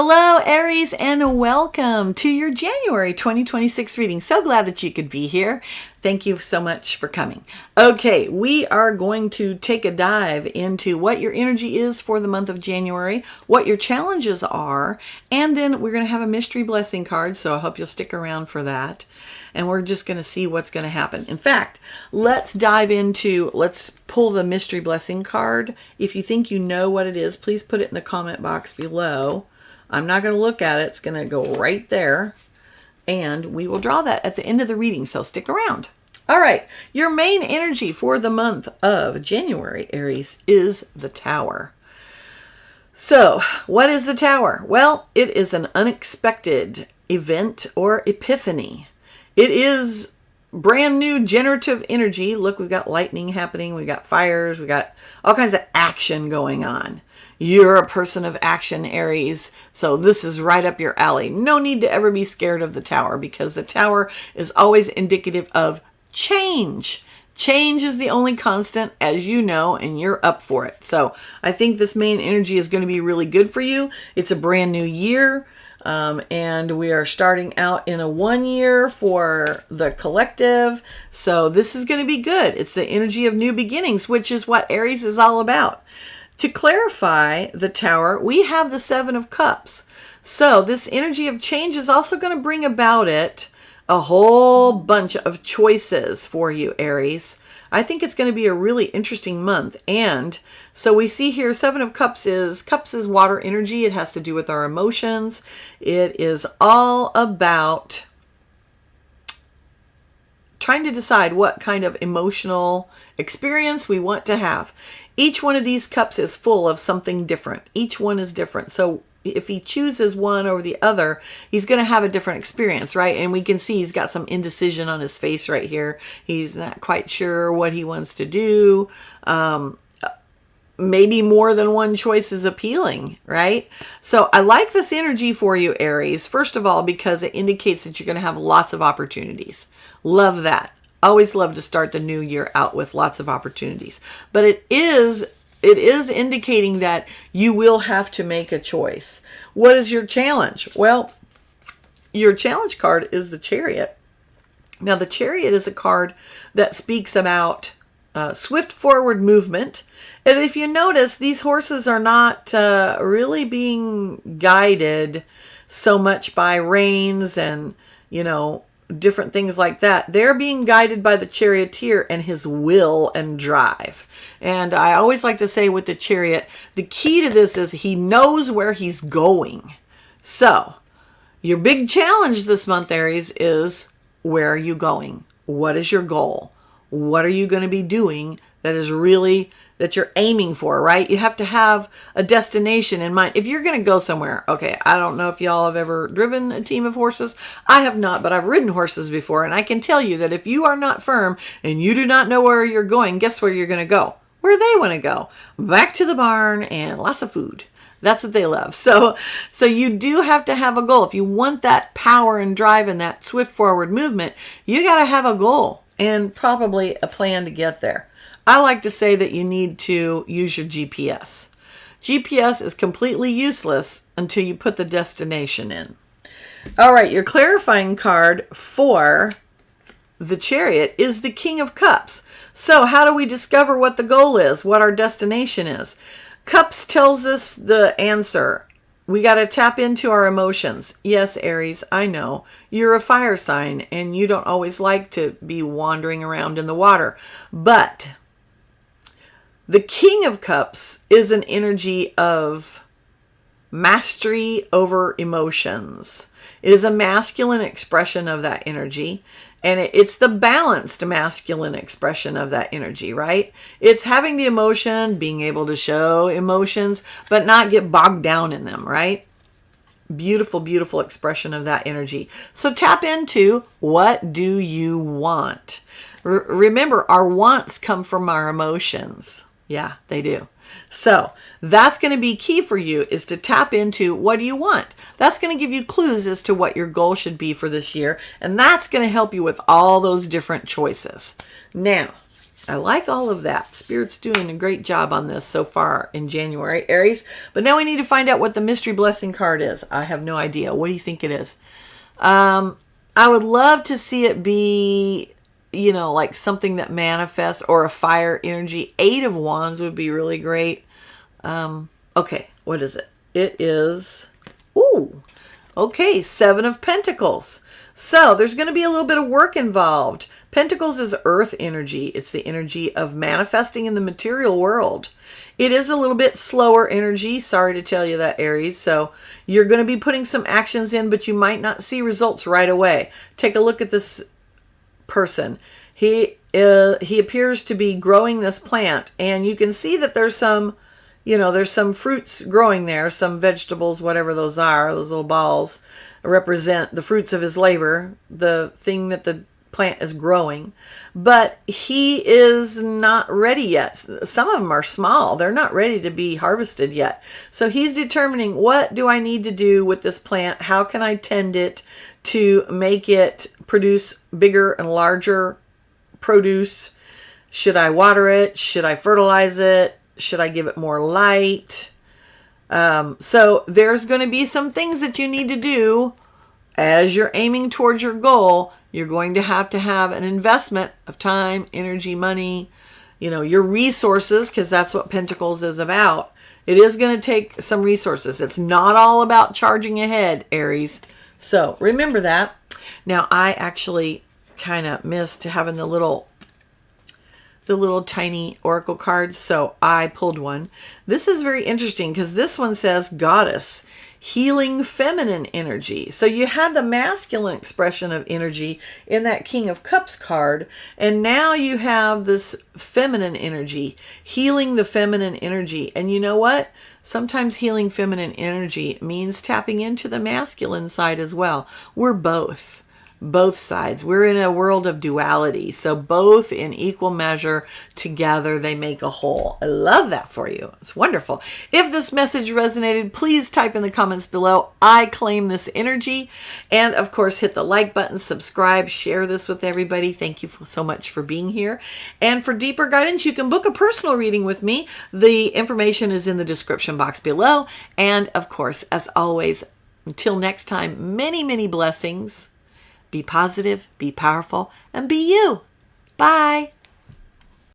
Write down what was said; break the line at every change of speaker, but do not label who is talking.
Hello, Aries, and welcome to your January 2026 reading. So glad that you could be here. Thank you so much for coming. Okay, we are going to take a dive into what your energy is for the month of January, what your challenges are, and then we're going to have a mystery blessing card, so I hope you'll stick around for that. And we're just going to see what's going to happen. In fact, let's pull the mystery blessing card. If you think you know what it is, please put it in the comment box below. I'm not going to look at it. It's going to go right there. And we will draw that at the end of the reading, so stick around. All right, your main energy for the month of January, Aries, is the Tower. So, what is the Tower? Well, it is an unexpected event or epiphany. It is brand new generative energy. Look, we've got lightning happening. We've got fires. We've got all kinds of action going on. You're a person of action, Aries, so this is right up your alley. No need to ever be scared of the Tower, because the Tower is always indicative of change. Change is the only constant, as you know, and you're up for it. So I think this main energy is going to be really good for you. It's a brand new year, and we are starting out in a 1 year for the collective. So this is going to be good. It's the energy of new beginnings, which is what Aries is all about. To clarify the Tower, we have the Seven of Cups. So this energy of change is also going to bring about it a whole bunch of choices for you, Aries. I think it's going to be a really interesting month. And so we see here, Seven of Cups is water energy. It has to do with our emotions. It is all about trying to decide what kind of emotional experience we want to have. Each one of these cups is full of something different. Each one is different. So if he chooses one over the other, he's going to have a different experience, right? And we can see he's got some indecision on his face right here. He's not quite sure what he wants to do. Maybe more than one choice is appealing, right? So I like this energy for you, Aries. First of all, because it indicates that you're going to have lots of opportunities. Love that. Always love to start the new year out with lots of opportunities. But it is indicating that you will have to make a choice. What is your challenge? Well, your challenge card is the Chariot. Now, the Chariot is a card that speaks about swift forward movement. And if you notice, these horses are not really being guided so much by reins and, different things like that. They're being guided by the charioteer and his will and drive. And I always like to say with the Chariot, the key to this is he knows where he's going. So your big challenge this month, Aries, is where are you going? What is your goal? What are you going to be doing that you're aiming for, right? You have to have a destination in mind. If you're going to go somewhere, okay, I don't know if y'all have ever driven a team of horses. I have not, but I've ridden horses before. And I can tell you that if you are not firm and you do not know where you're going, guess where you're going to go? Where they want to go. Back to the barn and lots of food. That's what they love. So you do have to have a goal. If you want that power and drive and that swift forward movement, you got to have a goal and probably a plan to get there. I like to say that you need to use your GPS. GPS is completely useless until you put the destination in. All right, your clarifying card for the Chariot is the King of Cups. So how do we discover what the goal is, what our destination is? Cups tells us the answer. We got to tap into our emotions. Yes, Aries, I know. You're a fire sign and you don't always like to be wandering around in the water. But the King of Cups is an energy of mastery over emotions. It is a masculine expression of that energy. And it's the balanced masculine expression of that energy, right? It's having the emotion, being able to show emotions, but not get bogged down in them, right? Beautiful, beautiful expression of that energy. So tap into, what do you want? Remember, our wants come from our emotions. Yeah, they do. So that's going to be key for you, is to tap into what do you want. That's going to give you clues as to what your goal should be for this year. And that's going to help you with all those different choices. Now, I like all of that. Spirit's doing a great job on this so far in January, Aries. But now we need to find out what the mystery blessing card is. I have no idea. What do you think it is? I would love to see it be, like something that manifests, or a fire energy. 8 of Wands would be really great. Okay, what is it? It is, okay, 7 of Pentacles. So there's going to be a little bit of work involved. Pentacles is earth energy. It's the energy of manifesting in the material world. It is a little bit slower energy. Sorry to tell you that, Aries. So you're going to be putting some actions in, but you might not see results right away. Take a look at this person. He appears to be growing this plant, and you can see that there's some, there's some fruits growing there, some vegetables, whatever those are. Those little balls represent the fruits of his labor, the thing that the plant is growing. But he is not ready yet. Some of them are small. They're not ready to be harvested yet. So he's determining, what do I need to do with this plant? How can I tend it to make it produce bigger and larger produce? Should I water it? Should I fertilize it? Should I give it more light? So there's going to be some things that you need to do as you're aiming towards your goal. You're going to have an investment of time, energy, money, your resources, because that's what Pentacles is about. It is going to take some resources. It's not all about charging ahead, Aries. So remember that. Now, I actually kind of missed having the little tiny oracle cards, so I pulled one. This is very interesting because this one says Goddess, healing feminine energy. So you had the masculine expression of energy in that King of Cups card, and now you have this feminine energy, healing the feminine energy. And you know what? Sometimes healing feminine energy means tapping into the masculine side as well. We're both sides. We're in a world of duality. So both in equal measure, together they make a whole. I love that for you. It's wonderful. If this message resonated, please type in the comments below, I claim this energy. And of course, hit the like button, subscribe, share this with everybody. Thank you so much for being here. And for deeper guidance, you can book a personal reading with me. The information is in the description box below. And of course, as always, until next time, many, many blessings. Be positive, be powerful, and be you. Bye.